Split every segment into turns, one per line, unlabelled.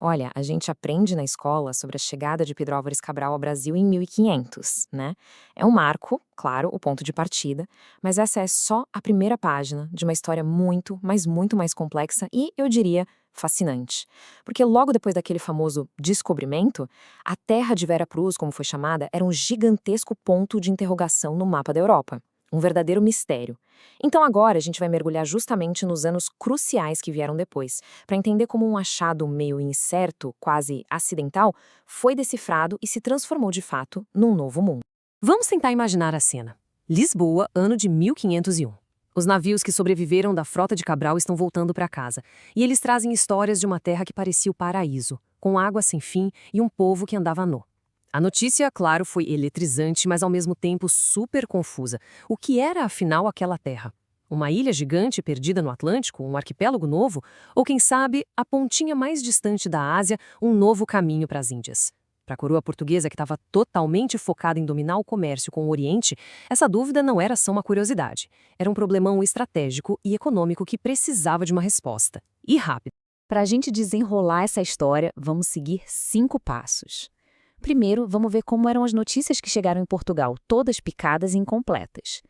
Olha, a gente aprende na escola sobre a chegada de Pedro Álvares Cabral ao Brasil em 1500, né? É um marco, claro, o ponto de partida, mas essa é só a primeira página de uma história muito, mas muito mais complexa e, eu diria, fascinante. Porque logo depois daquele famoso descobrimento, a terra de Vera Cruz, como foi chamada, era um gigantesco ponto de interrogação no mapa da Europa. Um verdadeiro mistério. Então agora a gente vai mergulhar justamente nos anos cruciais que vieram depois para entender como um achado meio incerto, quase acidental, foi decifrado e se transformou de fato num novo mundo.
Vamos tentar imaginar a cena. Lisboa, ano de 1501. Os navios que sobreviveram da frota de Cabral estão voltando para casa, e eles trazem histórias de uma terra que parecia o paraíso, com água sem fim e um povo que andava nu. A notícia, claro, foi eletrizante, mas ao mesmo tempo super confusa. O que era, afinal, aquela terra? Uma ilha gigante perdida no Atlântico, um arquipélago novo? Ou, quem sabe, a pontinha mais distante da Ásia, um novo caminho para as Índias? Para a coroa portuguesa, que estava totalmente focada em dominar o comércio com o Oriente, essa dúvida não era só uma curiosidade. Era um problemão estratégico e econômico que precisava de uma resposta. E rápido.
Para a gente desenrolar essa história, vamos seguir 5 passos. Primeiro, vamos ver como eram as notícias que chegaram em Portugal, todas picadas e incompletas.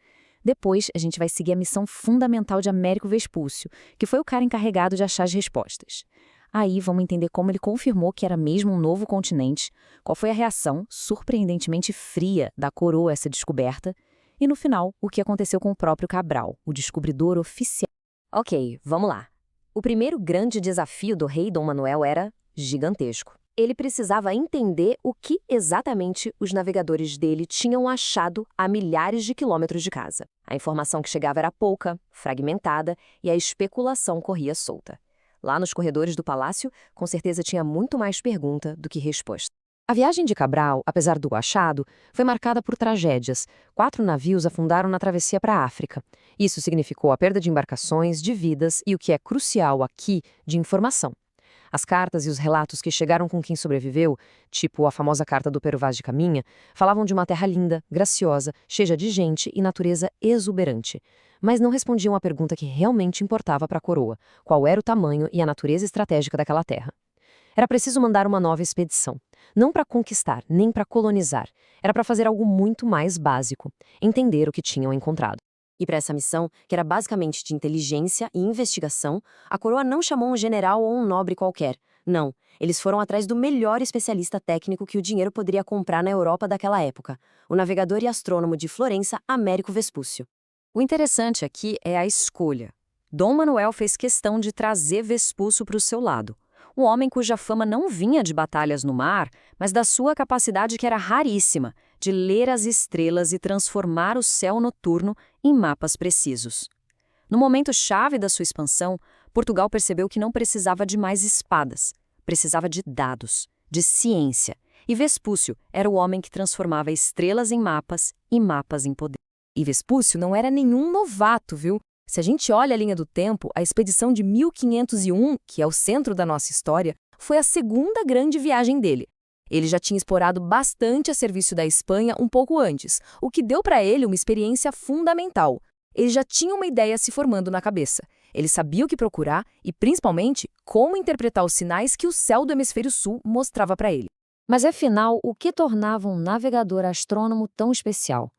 Depois, a gente vai seguir a missão fundamental de Américo Vespúcio, que foi o cara encarregado de achar as respostas. Aí, vamos entender como ele confirmou que era mesmo um novo continente, qual foi a reação, surpreendentemente fria, da coroa a essa descoberta, e no final, o que aconteceu com o próprio Cabral, o descobridor oficial.
Ok, vamos lá. O primeiro grande desafio do rei Dom Manuel era gigantesco. Ele precisava entender o que exatamente os navegadores dele tinham achado a milhares de quilômetros de casa. A informação que chegava era pouca, fragmentada, e a especulação corria solta. Lá nos corredores do palácio, com certeza tinha muito mais pergunta do que resposta. A viagem de Cabral, apesar do achado, foi marcada por tragédias. 4 navios afundaram na travessia para a África. Isso significou a perda de embarcações, de vidas e, o que é crucial aqui, de informação. As cartas e os relatos que chegaram com quem sobreviveu, tipo a famosa carta do Pero Vaz de Caminha, falavam de uma terra linda, graciosa, cheia de gente e natureza exuberante. Mas não respondiam à pergunta que realmente importava para a coroa: qual era o tamanho e a natureza estratégica daquela terra. Era preciso mandar uma nova expedição. Não para conquistar, nem para colonizar. Era para fazer algo muito mais básico: entender o que tinham encontrado. E para essa missão, que era basicamente de inteligência e investigação, a coroa não chamou um general ou um nobre qualquer. Não, eles foram atrás do melhor especialista técnico que o dinheiro poderia comprar na Europa daquela época, o navegador e astrônomo de Florença, Américo Vespúcio.
O interessante aqui é a escolha. Dom Manuel fez questão de trazer Vespúcio para o seu lado. Um homem cuja fama não vinha de batalhas no mar, mas da sua capacidade que era raríssima, de ler as estrelas e transformar o céu noturno em mapas precisos. No momento chave da sua expansão, Portugal percebeu que não precisava de mais espadas, precisava de dados, de ciência, e Vespúcio era o homem que transformava estrelas em mapas e mapas em poder. E Vespúcio não era nenhum novato, viu? Se a gente olha a linha do tempo, a expedição de 1501, que é o centro da nossa história, foi a segunda grande viagem dele. Ele já tinha explorado bastante a serviço da Espanha um pouco antes, o que deu para ele uma experiência fundamental. Ele já tinha uma ideia se formando na cabeça. Ele sabia o que procurar e, principalmente, como interpretar os sinais que o céu do hemisfério sul mostrava para ele.
Mas afinal, o que tornava um navegador astrônomo tão especial?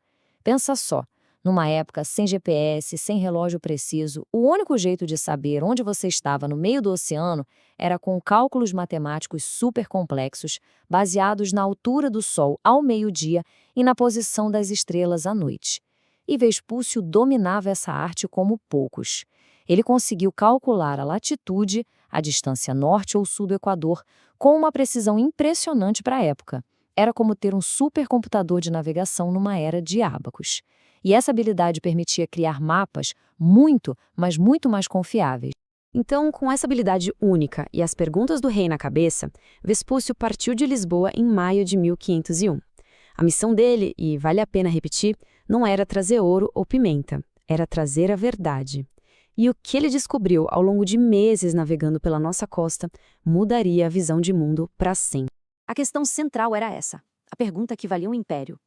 Pensa só. Numa época sem GPS, sem relógio preciso, o único jeito de saber onde você estava no meio do oceano era com cálculos matemáticos super complexos, baseados na altura do Sol ao meio-dia e na posição das estrelas à noite. E Vespúcio dominava essa arte como poucos. Ele conseguiu calcular a latitude, a distância norte ou sul do Equador, com uma precisão impressionante para a época. Era como ter um supercomputador de navegação numa era de ábacos. E essa habilidade permitia criar mapas muito, mas muito mais confiáveis.
Então, com essa habilidade única e as perguntas do rei na cabeça, Vespúcio partiu de Lisboa em maio de 1501. A missão dele, e vale a pena repetir, não era trazer ouro ou pimenta, era trazer a verdade. E o que ele descobriu ao longo de meses navegando pela nossa costa mudaria a visão de mundo para sempre.
A questão central era essa, a pergunta que valia um império.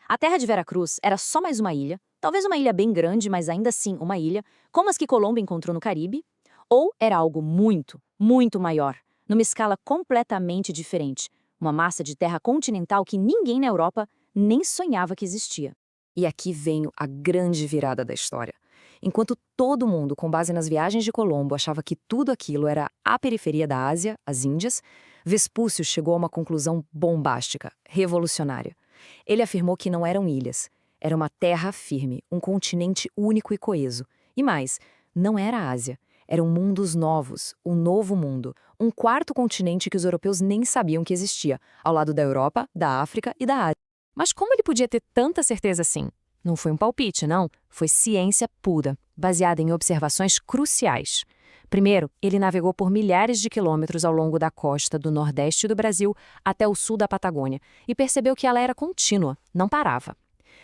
A terra de Vera Cruz era só mais uma ilha, talvez uma ilha bem grande, mas ainda assim uma ilha, como as que Colombo encontrou no Caribe, ou era algo muito, muito maior,
numa escala completamente diferente, uma massa de terra continental que ninguém na Europa nem sonhava que existia.
E aqui vem a grande virada da história. Enquanto todo mundo, com base nas viagens de Colombo, achava que tudo aquilo era a periferia da Ásia, as Índias, Vespúcio chegou a uma conclusão bombástica, revolucionária. Ele afirmou que não eram ilhas, era uma terra firme, um continente único e coeso. E mais, não era a Ásia, eram mundos novos, um novo mundo, um quarto continente que os europeus nem sabiam que existia, ao lado da Europa, da África e da Ásia. Mas como ele podia ter tanta certeza assim? Não foi um palpite, não. Foi ciência pura, baseada em observações cruciais. Primeiro, ele navegou por milhares de quilômetros ao longo da costa do nordeste do Brasil até o sul da Patagônia e percebeu que ela era contínua, não parava.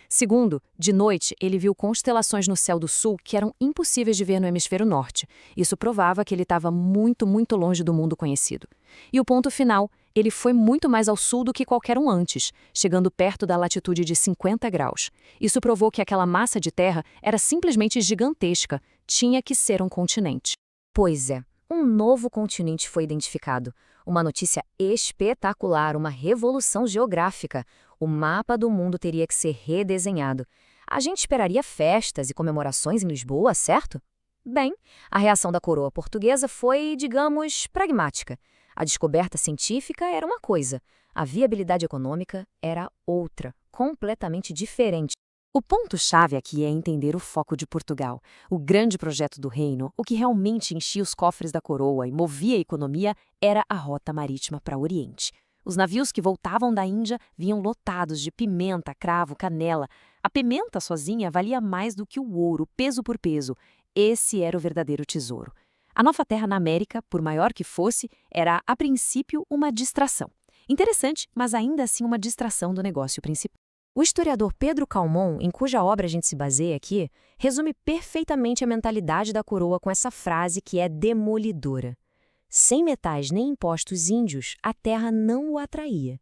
Segundo, de noite, ele viu constelações no céu do sul que eram impossíveis de ver no hemisfério norte. Isso provava que ele estava muito, muito longe do mundo conhecido. E o ponto final, ele foi muito mais ao sul do que qualquer um antes, chegando perto da latitude de 50 graus. Isso provou que aquela massa de terra era simplesmente gigantesca, tinha que ser um continente.
Pois é, um novo continente foi identificado. Uma notícia espetacular, uma revolução geográfica. O mapa do mundo teria que ser redesenhado. A gente esperaria festas e comemorações em Lisboa, certo? Bem, a reação da coroa portuguesa foi, digamos, pragmática. A descoberta científica era uma coisa, a viabilidade econômica era outra, completamente diferente.
O ponto-chave aqui é entender o foco de Portugal, o grande projeto do reino, o que realmente enchia os cofres da coroa e movia a economia era a rota marítima para o Oriente. Os navios que voltavam da Índia vinham lotados de pimenta, cravo, canela. A pimenta sozinha valia mais do que o ouro, peso por peso. Esse era o verdadeiro tesouro. A nova terra na América, por maior que fosse, era, a princípio, uma distração. Interessante, mas ainda assim uma distração do negócio principal.
O historiador Pedro Calmon, em cuja obra a gente se baseia aqui, resume perfeitamente a mentalidade da coroa com essa frase que é demolidora. Sem metais nem impostos índios, a terra não o atraía.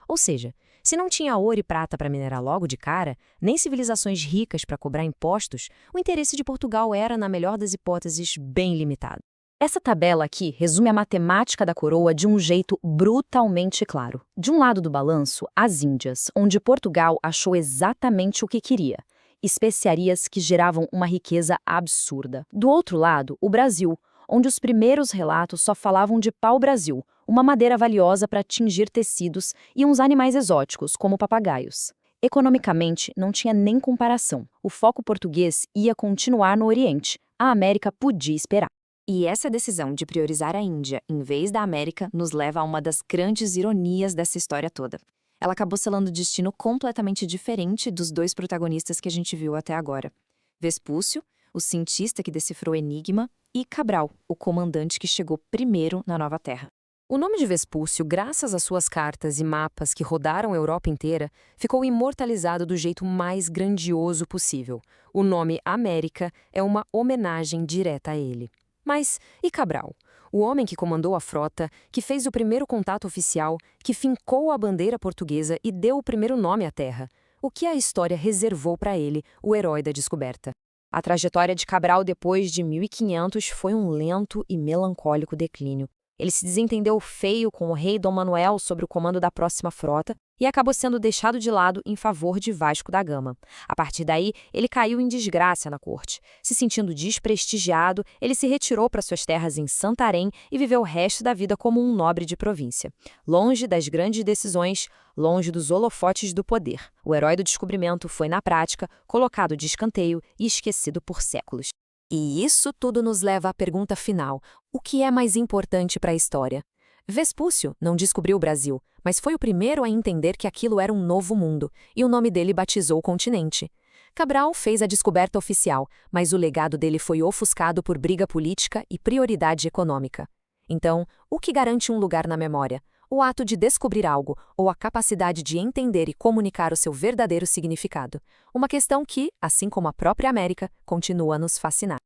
Ou seja, se não tinha ouro e prata para minerar logo de cara, nem civilizações ricas para cobrar impostos, o interesse de Portugal era, na melhor das hipóteses, bem limitado. Essa tabela aqui resume a matemática da coroa de um jeito brutalmente claro. De um lado do balanço, as Índias, onde Portugal achou exatamente o que queria: especiarias que geravam uma riqueza absurda. Do outro lado, o Brasil, onde os primeiros relatos só falavam de pau-brasil, uma madeira valiosa para tingir tecidos e uns animais exóticos, como papagaios. Economicamente, não tinha nem comparação. O foco português ia continuar no Oriente. A América podia esperar. E essa decisão de priorizar a Índia em vez da América nos leva a uma das grandes ironias dessa história toda. Ela acabou selando um destino completamente diferente dos dois protagonistas que a gente viu até agora. Vespúcio, o cientista que decifrou o enigma, e Cabral, o comandante que chegou primeiro na Nova Terra.
O nome de Vespúcio, graças às suas cartas e mapas que rodaram a Europa inteira, ficou imortalizado do jeito mais grandioso possível. O nome América é uma homenagem direta a ele. Mas e Cabral? O homem que comandou a frota, que fez o primeiro contato oficial, que fincou a bandeira portuguesa e deu o primeiro nome à terra. O que a história reservou para ele, o herói da descoberta? A trajetória de Cabral depois de 1500 foi um lento e melancólico declínio. Ele se desentendeu feio com o rei Dom Manuel sobre o comando da próxima frota e acabou sendo deixado de lado em favor de Vasco da Gama. A partir daí, ele caiu em desgraça na corte. Se sentindo desprestigiado, ele se retirou para suas terras em Santarém e viveu o resto da vida como um nobre de província. Longe das grandes decisões, longe dos holofotes do poder. O herói do descobrimento foi, na prática, colocado de escanteio e esquecido por séculos. E isso tudo nos leva à pergunta final: o que é mais importante para a história? Vespúcio não descobriu o Brasil, mas foi o primeiro a entender que aquilo era um novo mundo, e o nome dele batizou o continente. Cabral fez a descoberta oficial, mas o legado dele foi ofuscado por briga política e prioridade econômica. Então, o que garante um lugar na memória? O ato de descobrir algo ou a capacidade de entender e comunicar o seu verdadeiro significado? Uma questão que, assim como a própria América, continua a nos fascinar.